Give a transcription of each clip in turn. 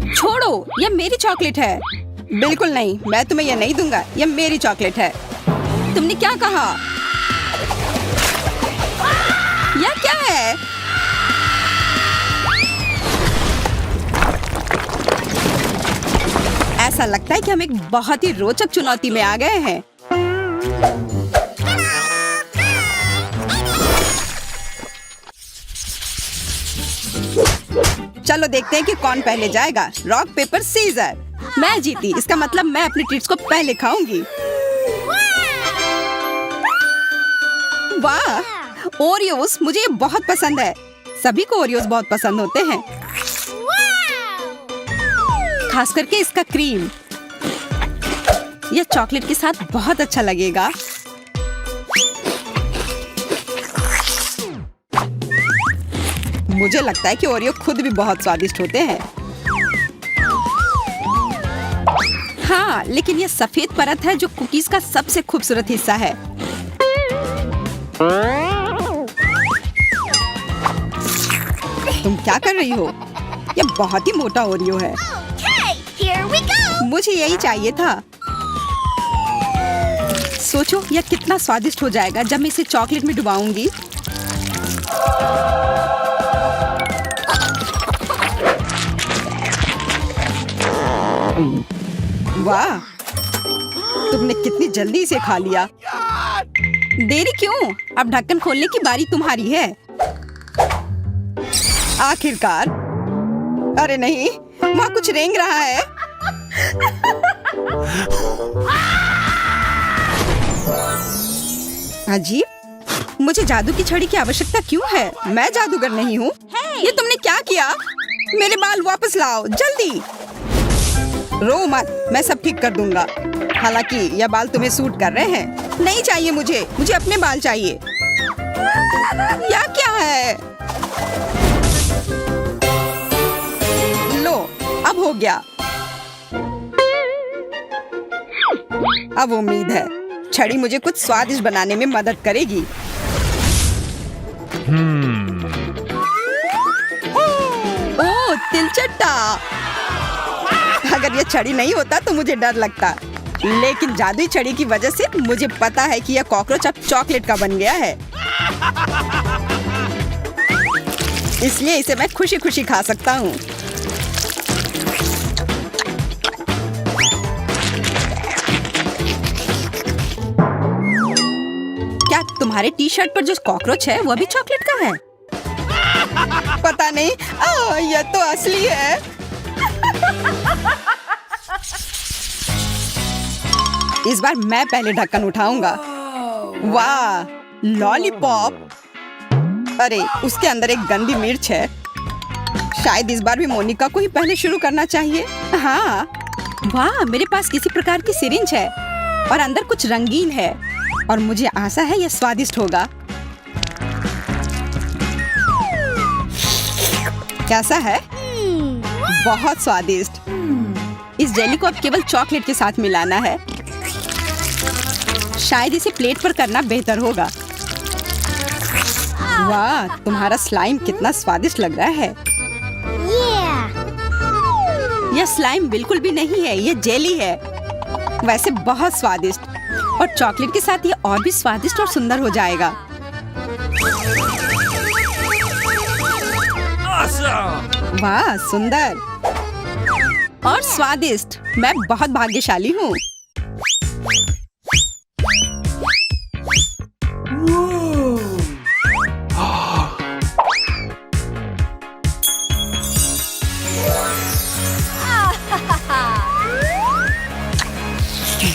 छोड़ो, यह मेरी चॉकलेट है। बिल्कुल नहीं, मैं तुम्हें यह नहीं दूंगा। यह मेरी चॉकलेट है। तुमने क्या कहा? यह क्या है? ऐसा लगता है कि हम एक बहुत ही रोचक चुनौती में आ गए हैं। चलो देखते हैं कि कौन पहले जाएगा। Rock paper scissor. मैं जीती, इसका मतलब मैं अपनी ट्रीट्स को पहले खाऊंगी। वाह, ओरियोस, मुझे ये बहुत पसंद है। सभी को ओरियोस बहुत पसंद होते हैं, खास करके इसका क्रीम। यह चॉकलेट के साथ बहुत अच्छा लगेगा। मुझे लगता है कि ओरियो खुद भी बहुत स्वादिष्ट होते हैं। हाँ, लेकिन यह सफेद परत है जो कुकीज का सबसे खूबसूरत हिस्सा है। तुम क्या कर रही हो? यह बहुत ही मोटा ओरियो है। मुझे यही चाहिए था। सोचो यह कितना स्वादिष्ट हो जाएगा जब मैं इसे चॉकलेट में डुबाऊंगी। वाह, तुमने कितनी जल्दी इसे खा लिया। देरी क्यों? अब ढक्कन खोलने की बारी तुम्हारी है। आखिरकार। अरे नहीं, वहाँ कुछ रेंग रहा है। अजीब, मुझे जादू की छड़ी की आवश्यकता क्यों है? मैं जादूगर नहीं हूँ। ये तुमने क्या किया? मेरे बाल वापस लाओ, जल्दी। रो मत, मैं सब ठीक कर दूंगा। हालांकि यह बाल तुम्हें सूट कर रहे हैं। नहीं चाहिए मुझे अपने बाल चाहिए। यह क्या है? लो, अब हो गया। अब उम्मीद है छड़ी मुझे कुछ स्वादिष्ट बनाने में मदद करेगी। ओह, तिलचट्टा। अगर ये छड़ी नहीं होता तो मुझे डर लगता, लेकिन जादुई छड़ी की वजह से मुझे पता है कि यह कॉकरोच अब चॉकलेट का बन गया है। इसलिए इसे मैं खुशी खुशी खा सकता हूँ। क्या तुम्हारे टी शर्ट पर जो कॉकरोच है वह भी चॉकलेट का है? पता नहीं। यह तो असली है। इस बार मैं पहले ढक्कन उठाऊंगा। वाह, लॉलीपॉप। अरे, उसके अंदर एक गंदी मिर्च है। शायद इस बार भी मोनिका को ही पहले शुरू करना चाहिए। हाँ, वाह, मेरे पास किसी प्रकार की सिरिंज है और अंदर कुछ रंगीन है और मुझे आशा है यह स्वादिष्ट होगा। कैसा है? बहुत स्वादिष्ट। इस जेली को अब केवल चॉकलेट के साथ मिलाना है। शायद इसे प्लेट पर करना बेहतर होगा। वाह, तुम्हारा स्लाइम कितना स्वादिष्ट लग रहा है। यह स्लाइम बिल्कुल भी नहीं है, यह जेली है। वैसे बहुत स्वादिष्ट, और चॉकलेट के साथ ये और भी स्वादिष्ट और सुंदर हो जाएगा। वाह, सुंदर और स्वादिष्ट। मैं बहुत भाग्यशाली हूँ।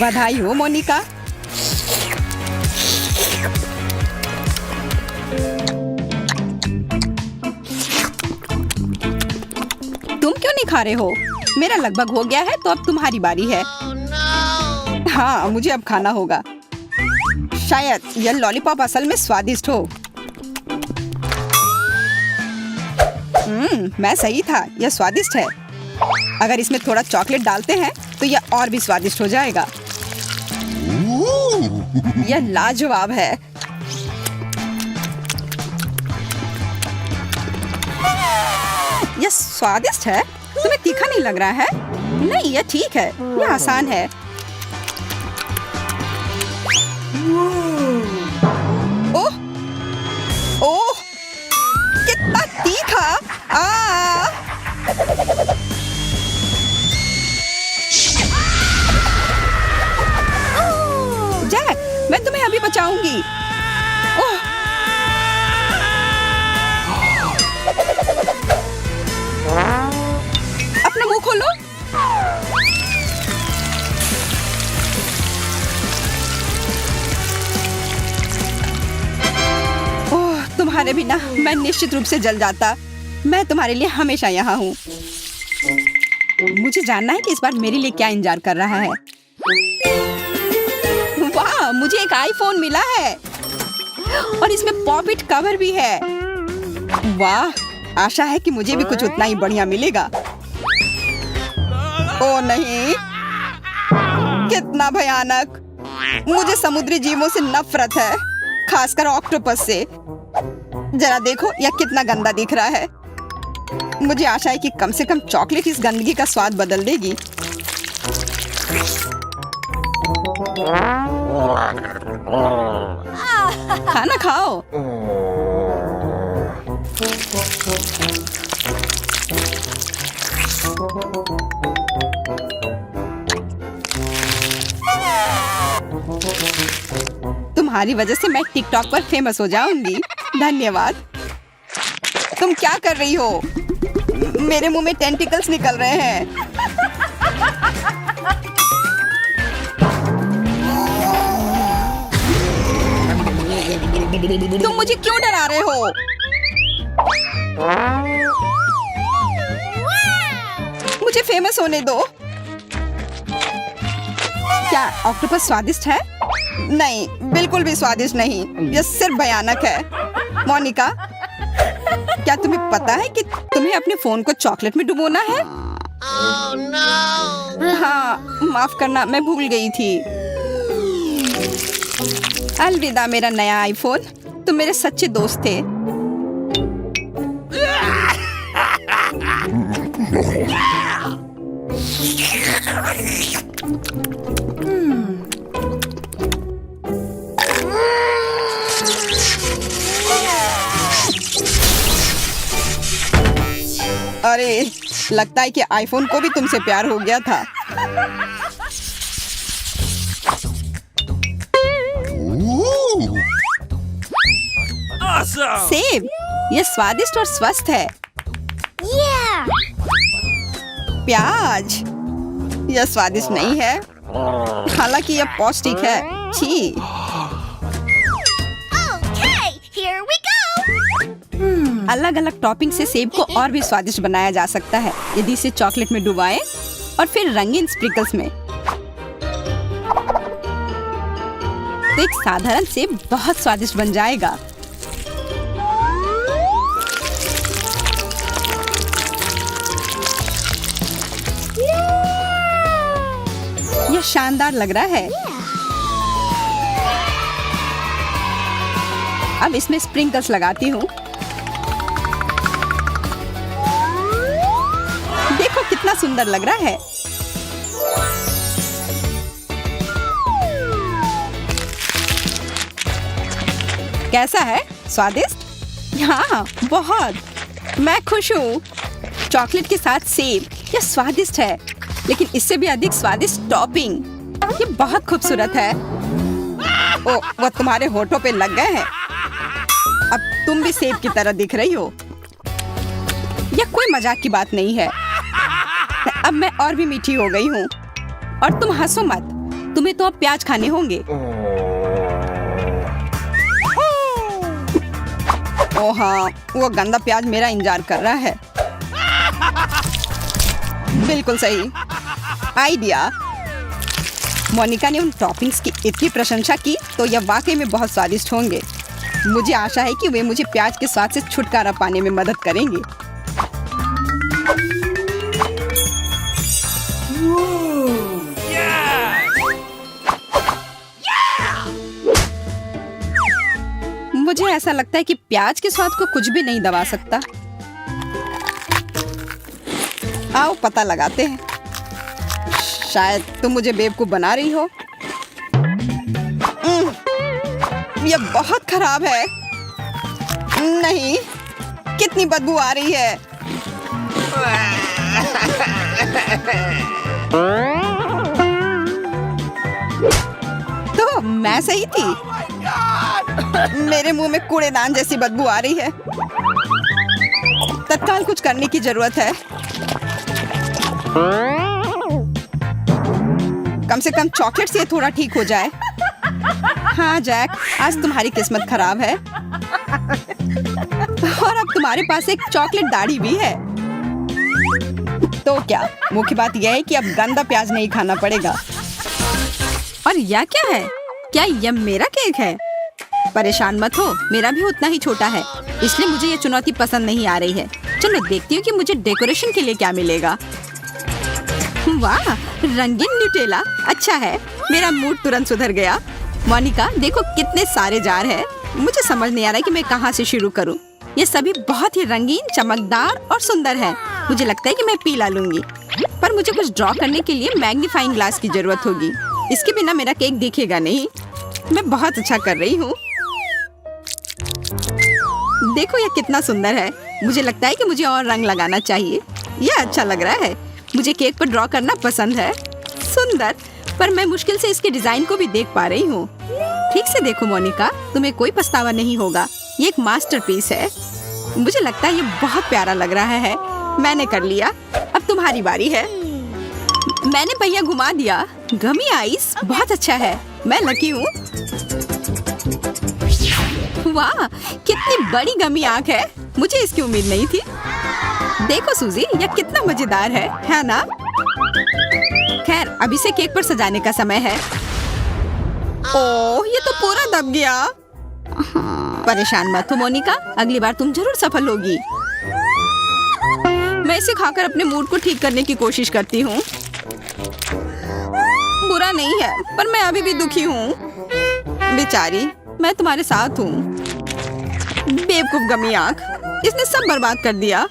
बधाई हो मोनिका। तुम क्यों नहीं खा रहे हो? मेरा लगभग हो गया है, तो अब तुम्हारी बारी है। हाँ, मुझे अब खाना होगा। शायद यह लॉलीपॉप असल में स्वादिष्ट हो। मैं सही था, यह स्वादिष्ट है। अगर इसमें थोड़ा चॉकलेट डालते हैं तो यह और भी स्वादिष्ट हो जाएगा। यह लाजवाब है। यह स्वादिष्ट है। तुम्हें तीखा नहीं लग रहा है? नहीं, ये ठीक है, ये आसान है। ओह ओह, कितना तीखा! जैक, मैं तुम्हें अभी बचाऊंगी। ओह, अपना मुंह खोलो। ओह, तुम्हारे बिना मैं निश्चित रूप से जल जाता। मैं तुम्हारे लिए हमेशा यहाँ हूँ। मुझे जानना है कि इस बार मेरे लिए क्या इंतजार कर रहा है। वाह, मुझे एक आईफोन मिला है और इसमें पॉप इट कवर भी है। वाह, आशा है कि मुझे भी कुछ उतना ही बढ़िया मिलेगा। ओ नहीं, कितना भयानक! मुझे समुद्री जीवों से नफरत है, खासकर ऑक्टोपस से। जरा देखो, यह कितना गंदा दिख रहा है। मुझे आशा है कि कम से कम चॉकलेट इस गंदगी का स्वाद बदल देगी। खाना खाओ। तुम्हारी वजह से मैं टिकटॉक पर फेमस हो जाऊंगी। धन्यवाद। तुम क्या कर रही हो? मेरे मुंह में टेंटिकल्स निकल रहे हैं। तुम मुझे क्यों डरा रहे हो? मुझे फेमस होने दो। क्या ऑक्टोपस स्वादिष्ट है? नहीं, बिल्कुल भी स्वादिष्ट नहीं। यह सिर्फ भयानक है। मोनिका, क्या तुम्हें पता है कि तुम्हें अपने फोन को चॉकलेट में डुबोना है? Oh, no. हाँ, माफ करना, मैं भूल गई थी। अलविदा मेरा नया आईफोन। तुम मेरे सच्चे दोस्त थे। अरे, लगता है कि आईफोन को भी तुमसे प्यार हो गया था। Awesome! सेब, यह स्वादिष्ट और स्वस्थ है। प्याज, यह स्वादिष्ट नहीं है, हालांकि यह पौष्टिक है। छी। Here we go! अलग अलग टॉपिंग से सेब को और भी स्वादिष्ट बनाया जा सकता है यदि इसे चॉकलेट में डुबाएं और फिर रंगीन स्प्रिंकल्स में। तो एक साधारण सेब बहुत स्वादिष्ट बन जाएगा। यह शानदार लग रहा है। अब इसमें स्प्रिंकल्स लगाती हूँ। देखो कितना सुंदर लग रहा है। कैसा है? स्वादिष्ट? हाँ, बहुत। मैं खुश हूँ। चॉकलेट के साथ सेब, यह स्वादिष्ट है, लेकिन इससे भी अधिक स्वादिष्ट टॉपिंग। ये बहुत खूबसूरत है। ओ, वो तुम्हारे होठों पे लग गए हैं। अब तुम भी सेब की तरह दिख रही हो। यह कोई मजाक की बात नहीं है। अब मैं और भी मीठी हो गई हूँ। और तुम हंसो मत, तुम्हें तो अब प्याज खाने होंगे। ओ हाँ, वो गंदा प्याज मेरा इंतजार कर रहा है। बिल्कुल सही आइडिया। मोनिका ने उन टॉपिंग्स की इतनी प्रशंसा की तो यह वाकई में बहुत स्वादिष्ट होंगे। मुझे आशा है कि वे मुझे प्याज के स्वाद से छुटकारा पाने में मदद करेंगे। मुझे ऐसा लगता है कि प्याज के स्वाद को कुछ भी नहीं दबा सकता। आओ पता लगाते हैं। शायद तुम मुझे बेवकूफ बना रही हो। ये बहुत खराब है। नहीं, कितनी बदबू आ रही है। तो मैं सही थी। मेरे मुंह में कूड़ेदान जैसी बदबू आ रही है। तत्काल कुछ करने की जरूरत है। कम से कम चॉकलेट से थोड़ा ठीक हो जाए। हाँ जैक, आज तुम्हारी किस्मत खराब है और अब तुम्हारे पास एक चॉकलेट दाढ़ी भी है। तो क्या, मुख्य बात यह है कि अब गंदा प्याज नहीं खाना पड़ेगा। और यह क्या है? क्या यह मेरा केक है? परेशान मत हो, मेरा भी उतना ही छोटा है, इसलिए मुझे ये चुनौती पसंद नहीं आ रही है। चलो देखती हूँ कि मुझे डेकोरेशन के लिए क्या मिलेगा। वाह, रंगीन न्यूटेला, अच्छा है। मेरा मूड तुरंत सुधर गया। मोनिका, देखो कितने सारे जार हैं। मुझे समझ नहीं आ रहा कि मैं कहाँ से शुरू करूँ। ये सभी बहुत ही रंगीन, चमकदार और सुंदर है। मुझे लगता है कि मैं पीला लूंगी, पर मुझे कुछ ड्रॉ करने के लिए मैग्नीफाइंग ग्लास की जरूरत होगी। इसके बिना मेरा केक दिखेगा नहीं। मैं बहुत अच्छा कर रही हूँ। देखो यह कितना सुंदर है। मुझे लगता है कि मुझे और रंग लगाना चाहिए। यह अच्छा लग रहा है। मुझे केक पर ड्रॉ करना पसंद है। सुंदर, पर मैं मुश्किल से इसके डिजाइन को भी देख पा रही हूँ। ठीक से देखो मोनिका, तुम्हें कोई पछतावा नहीं होगा। ये एक मास्टरपीस है। मुझे लगता है ये बहुत प्यारा लग रहा है। मैंने कर लिया, अब तुम्हारी बारी है। मैंने पहिया घुमा दिया। गमी आइस बहुत अच्छा है। मैं लकी हूँ। वाह, कितनी बड़ी गमी आंख है। मुझे इसकी उम्मीद नहीं थी। देखो सूजी, यह कितना मजेदार है ना? खैर, अभी से केक पर सजाने का समय है। ओह, ये तो पूरा दब गया। परेशान मत हो मोनिका, अगली बार तुम जरूर सफल होगी। मैं इसे खाकर अपने मूड को ठीक करने की कोशिश करती हूँ। बुरा नहीं है, पर मैं अभी भी दुखी हूँ। बेचारी, मैं तुम्हारे साथ हूँ। बेवकूफ गमी आंख, इसने सब बर्बाद कर दिया।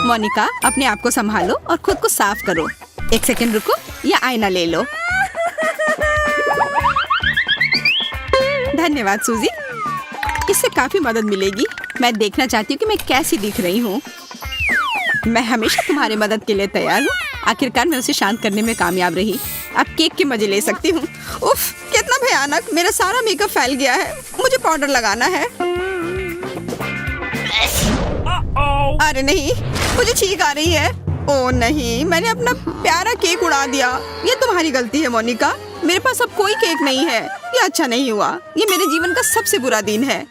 मोनिका, अपने आप को संभालो और खुद को साफ करो। एक सेकंड रुको, या आईना ले लो। धन्यवाद सूजी, इससे काफी मदद मिलेगी। मैं देखना चाहती हूँ कि मैं कैसी दिख रही हूँ। मैं हमेशा तुम्हारी मदद के लिए तैयार हूँ। आखिरकार मैं उसे शांत करने में कामयाब रही। अब केक के मजे ले सकती हूँ। उफ, कितना भयानक, मेरा सारा मेकअप फैल गया है। मुझे पाउडर लगाना है। अरे नहीं, मुझे छींक आ रही है। ओह नहीं, मैंने अपना प्यारा केक उड़ा दिया। ये तुम्हारी गलती है मोनिका। मेरे पास अब कोई केक नहीं है। ये अच्छा नहीं हुआ। ये मेरे जीवन का सबसे बुरा दिन है।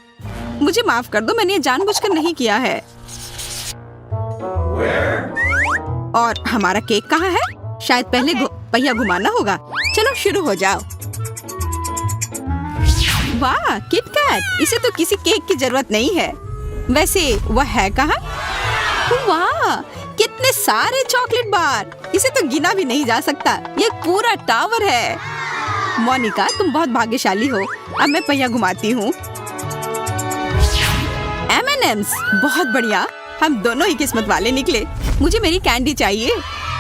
मुझे माफ कर दो, मैंने ये जानबूझकर नहीं किया है। और हमारा केक कहाँ है? शायद पहले पहिया घुमाना होगा। चलो शुरू हो जाओ। वाह, किटकैट, इसे तो किसी केक की जरूरत नहीं है। वैसे वह है कहाँ? वाह, कितने सारे चॉकलेट बार। इसे तो गिना भी नहीं जा सकता। ये पूरा टावर है। मोनिका, तुम बहुत भाग्यशाली हो। अब मैं पहिया घुमाती हूँ। M&M's, बहुत बढ़िया। हम दोनों ही किस्मत वाले निकले। मुझे मेरी कैंडी चाहिए।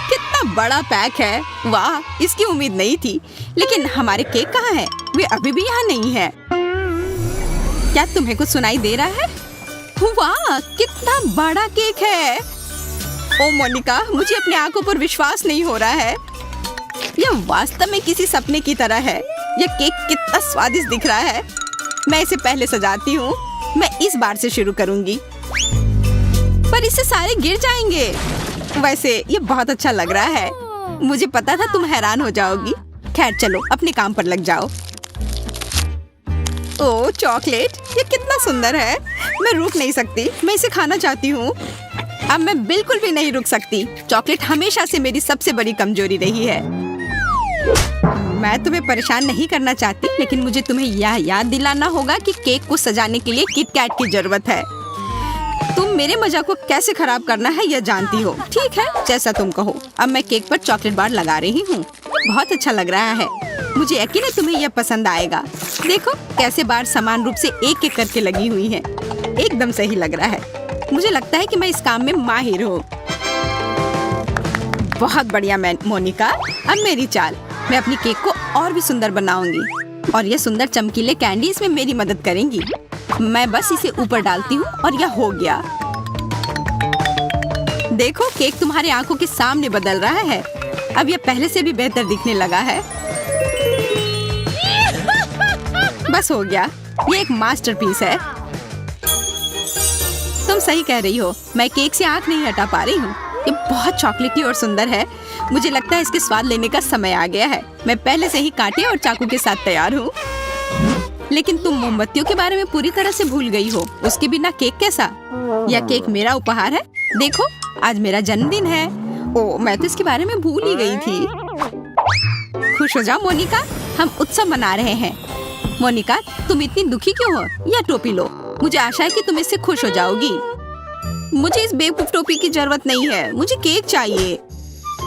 कितना बड़ा पैक है। वाह, इसकी उम्मीद नहीं थी। लेकिन हमारे केक कहाँ है? वे अभी भी यहाँ नहीं है। क्या तुम्हें कुछ सुनाई दे रहा है? वाह, कितना बड़ा केक है। ओ मोनिका, मुझे अपनी आंखों पर विश्वास नहीं हो रहा है। यह वास्तव में किसी सपने की तरह है। यह केक कितना स्वादिष्ट दिख रहा है। मैं इसे पहले सजाती हूँ। मैं इस बार से शुरू करूँगी, पर इससे सारे गिर जाएंगे। वैसे ये बहुत अच्छा लग रहा है। मुझे पता था तुम हैरान हो जाओगी। खैर चलो, अपने काम पर लग जाओ। ओह चॉकलेट, ये कितना सुंदर है। मैं रुक नहीं सकती। मैं इसे खाना चाहती हूँ। अब मैं बिल्कुल भी नहीं रुक सकती। चॉकलेट हमेशा से मेरी सबसे बड़ी कमजोरी रही है। मैं तुम्हें परेशान नहीं करना चाहती, लेकिन मुझे तुम्हें यह याद दिलाना होगा कि केक को सजाने के लिए किटकैट की जरूरत है। तुम मेरे मजाक को कैसे खराब करना है यह जानती हो। ठीक है, जैसा तुम कहो। अब मैं केक पर चॉकलेट बार लगा रही हूँ। बहुत अच्छा लग रहा है। मुझे यकीन है तुम्हें यह पसंद आएगा। देखो कैसे बार समान रूप से एक एक करके लगी हुई हैं। एकदम सही लग रहा है। मुझे लगता है कि मैं इस काम में माहिर हूँ। बहुत बढ़िया मोनिका। अब मेरी चाल, मैं अपनी केक को और भी सुंदर बनाऊंगी और ये सुंदर चमकीले कैंडी इसमें मेरी मदद करेंगी। मैं बस इसे ऊपर डालती हूँ और यह हो गया। देखो केक तुम्हारी आंखों के सामने बदल रहा है। अब यह पहले से भी बेहतर दिखने लगा है। बस हो गया, ये एक मास्टरपीस है। तुम सही कह रही हो, मैं केक से आंख नहीं हटा पा रही हूँ। ये बहुत चॉकलेटी और सुंदर है। मुझे लगता है इसके स्वाद लेने का समय आ गया है। मैं पहले से ही कांटे और चाकू के साथ तैयार हूँ। लेकिन तुम मोमबत्तियों के बारे में पूरी तरह से भूल गई हो। उसके बिना केक कैसा? यह केक मेरा उपहार है। देखो आज मेरा जन्मदिन है। ओह, मैं तो इसके बारे में भूल ही गई थी। खुश हो जाओ मोनिका, हम उत्सव मना रहे हैं। मोनिका तुम इतनी दुखी क्यों हो? यह टोपी लो, मुझे आशा है कि तुम इससे खुश हो जाओगी। मुझे इस बेवकूफ टोपी की जरूरत नहीं है, मुझे केक चाहिए।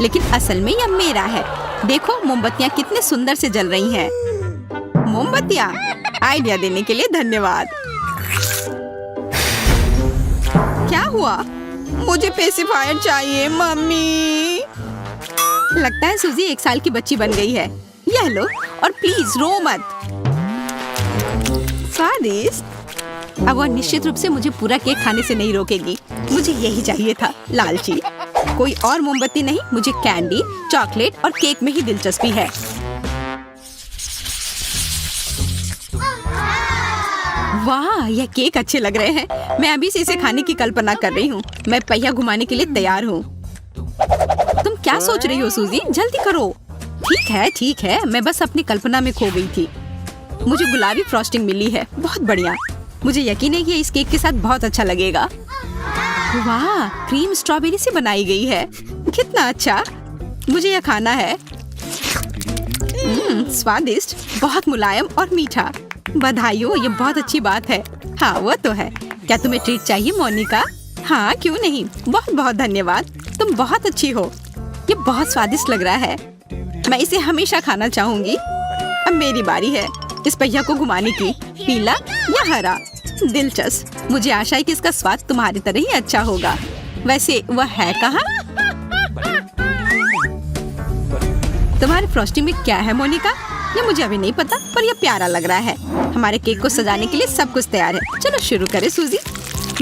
लेकिन असल में यह मेरा है। देखो मोमबत्तियाँ कितने सुंदर से जल रही हैं। मोमबत्तियाँ, आइडिया देने के लिए धन्यवाद। क्या हुआ? मुझे पेसिफायर चाहिए मम्मी। लगता है सूजी 1 साल की बच्ची बन गई है। यह लो और प्लीज रो मत। स्वादिष्ट। अब वह निश्चित रूप से मुझे पूरा केक खाने से नहीं रोकेगी। मुझे यही चाहिए था, लालची। कोई और मोमबत्ती नहीं, मुझे कैंडी, चॉकलेट और केक में ही दिलचस्पी है। वाह, यह केक अच्छे लग रहे हैं। मैं अभी से इसे खाने की कल्पना कर रही हूँ। मैं पहिया घुमाने के लिए तैयार हूँ। तुम क्या सोच रही हो सूजी? जल्दी करो। ठीक है, मैं बस अपनी कल्पना में खो गई थी। मुझे गुलाबी फ्रॉस्टिंग मिली है, बहुत बढ़िया। मुझे यकीन है कि इस केक के साथ बहुत अच्छा लगेगा। वाह, क्रीम स्ट्रॉबेरी से बनाई गई है। कितना अच्छा, मुझे यह खाना है। स्वादिष्ट, बहुत मुलायम और मीठा। बधाई हो, ये बहुत अच्छी बात है। हाँ वो तो है। क्या तुम्हें ट्रीट चाहिए मोनिका? हाँ क्यों नहीं, बहुत बहुत धन्यवाद। तुम बहुत अच्छी हो। ये बहुत स्वादिष्ट लग रहा है। मैं इसे हमेशा खाना चाहूंगी। अब मेरी बारी है इस पहिया को घुमाने की। पीला या हरा? दिलचस्प। मुझे आशा है कि इसका स्वाद तुम्हारी तरह ही अच्छा होगा। वैसे वह है कहाँ? तुम्हारे फ्रॉस्टिंग में क्या है मोनिका? ये मुझे अभी नहीं पता, पर यह प्यारा लग रहा है। हमारे केक को सजाने के लिए सब कुछ तैयार है। चलो शुरू करें सूजी।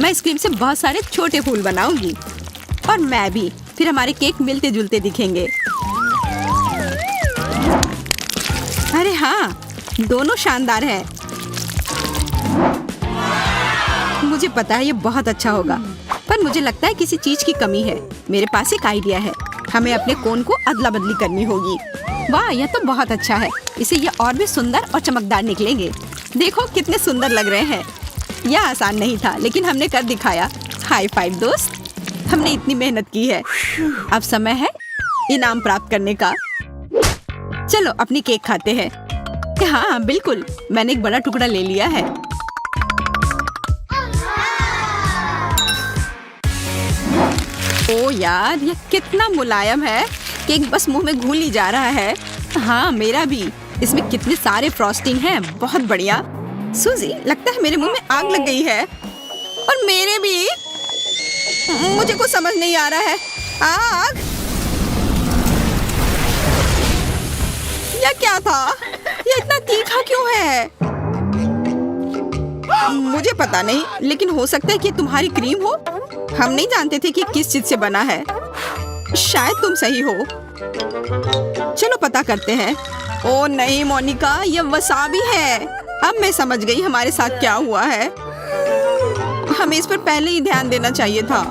मैं इस क्रीम से बहुत सारे छोटे फूल बनाऊंगी और मैं भी। फिर हमारे केक मिलते जुलते दिखेंगे। अरे हाँ, दोनों शानदार हैं। मुझे पता है ये बहुत अच्छा होगा, पर मुझे लगता है किसी चीज की कमी है। मेरे पास एक आइडिया है। हमें अपने कोन को अदला बदली करनी होगी। वाह, यह तो बहुत अच्छा है। इसे ये और भी सुंदर और चमकदार निकलेंगे। देखो कितने सुंदर लग रहे हैं। यह आसान नहीं था, लेकिन हमने कर दिखाया। हाई फाइव दोस्त, हमने इतनी मेहनत की है। अब समय है इनाम प्राप्त करने का। चलो अपनी केक खाते हैं। हाँ बिल्कुल, मैंने एक बड़ा टुकड़ा ले लिया है। ओ यार, यह कितना मुलायम है। केक बस मुंह में घुल ही जा रहा है। हाँ मेरा भी। इसमें कितने सारे फ्रॉस्टिंग हैं, बहुत बढ़िया। सूजी, लगता है मेरे मुंह में आग लग गई है। और मेरे भी। मुझे कुछ समझ नहीं आ रहा है। आग? यह क्या था? यह इतना तीखा क्यों है? मुझे पता नहीं, लेकिन हो सकता है कि तुम्हारी क्रीम हो। हम नहीं जानते थे कि किस चीज से बना है। शायद तुम सही हो। चलो पता करते हैं। ओ नहीं मोनिका, यह वसाबी है। अब मैं समझ गई हमारे साथ क्या हुआ है। हमें इस पर पहले ही ध्यान देना चाहिए था।